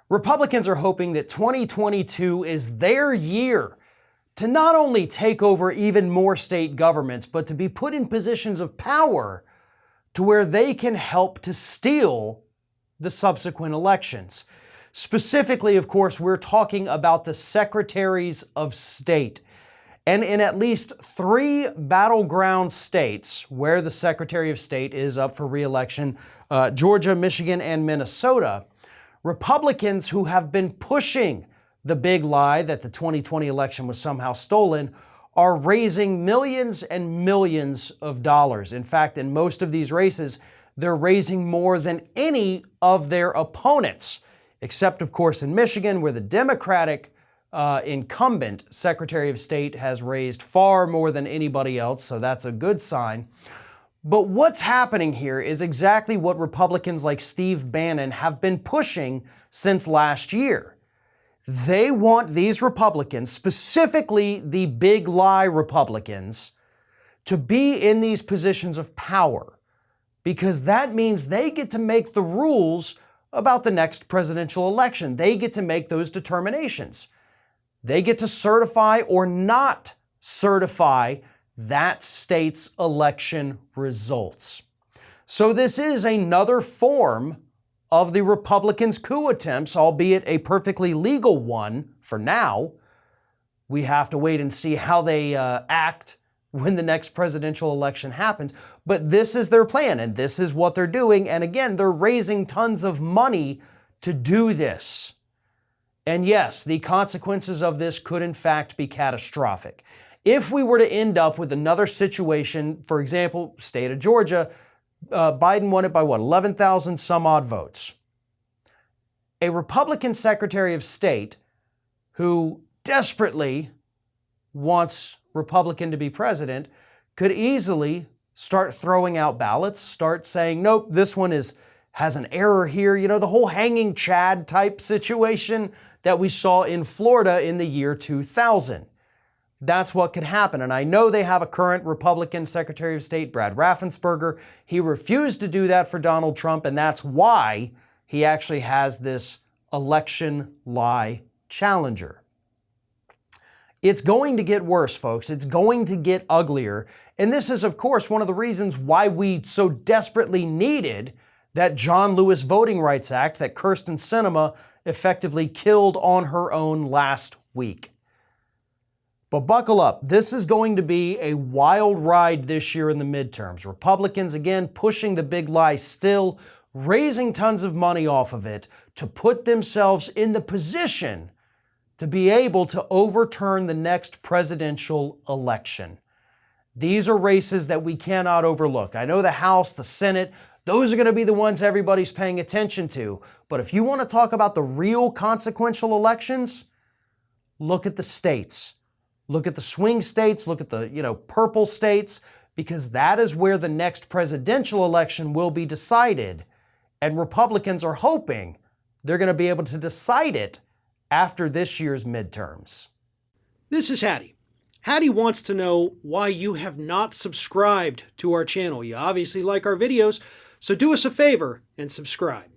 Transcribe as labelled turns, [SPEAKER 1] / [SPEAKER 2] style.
[SPEAKER 1] Republicans are hoping that 2022 is their year to not only take over even more state governments, but to be put in positions of power to where they can help to steal the subsequent elections. Specifically, of course, we're talking about the secretaries of state. And in at least 3 battleground states where the Secretary of State is up for re-election, Georgia, Michigan, and Minnesota, Republicans who have been pushing the big lie that the 2020 election was somehow stolen are raising millions and millions of dollars. In fact, in most of these races, they're raising more than any of their opponents, except, of course, in Michigan, where the Democratic incumbent Secretary of State has raised far more than anybody else, so that's a good sign. But what's happening here is exactly what Republicans like Steve Bannon have been pushing since last year. They want these Republicans, specifically the big lie Republicans, to be in these positions of power, because that means they get to make the rules about the next presidential election. They get to make those determinations. They get to certify or not certify that state's election results. So this is another form of the Republicans' coup attempts, albeit a perfectly legal one for now. We have to wait and see how they act when the next presidential election happens. But this is their plan, and this is what they're doing. And again, they're raising tons of money to do this. And yes, the consequences of this could in fact be catastrophic. If we were to end up with another situation, for example, state of Georgia, Biden won it by 11,000 some odd votes. A Republican Secretary of State who desperately wants Republican to be president could easily start throwing out ballots, start saying, nope, this one has an error here. You know, the whole hanging Chad type situation that we saw in Florida in the year 2000. That's what could happen. And I know they have a current Republican Secretary of State, Brad Raffensperger. He refused to do that for Donald Trump, and that's why he actually has this election lie challenger. It's going to get worse, folks. It's going to get uglier. And this is, of course, one of the reasons why we so desperately needed that John Lewis Voting Rights Act that Kyrsten Sinema effectively killed on her own last week. But buckle up. This is going to be a wild ride this year in the midterms. Republicans, again, pushing the big lie still, raising tons of money off of it to put themselves in the position to be able to overturn the next presidential election. These are races that we cannot overlook. I know the House, the Senate, those are going to be the ones everybody's paying attention to. But if you want to talk about the real consequential elections, look at the states. Look at the swing states, look at the, purple states, because that is where the next presidential election will be decided. And Republicans are hoping they're going to be able to decide it after this year's midterms.
[SPEAKER 2] This is Hattie. Hattie wants to know why you have not subscribed to our channel. You obviously like our videos, so do us a favor and subscribe.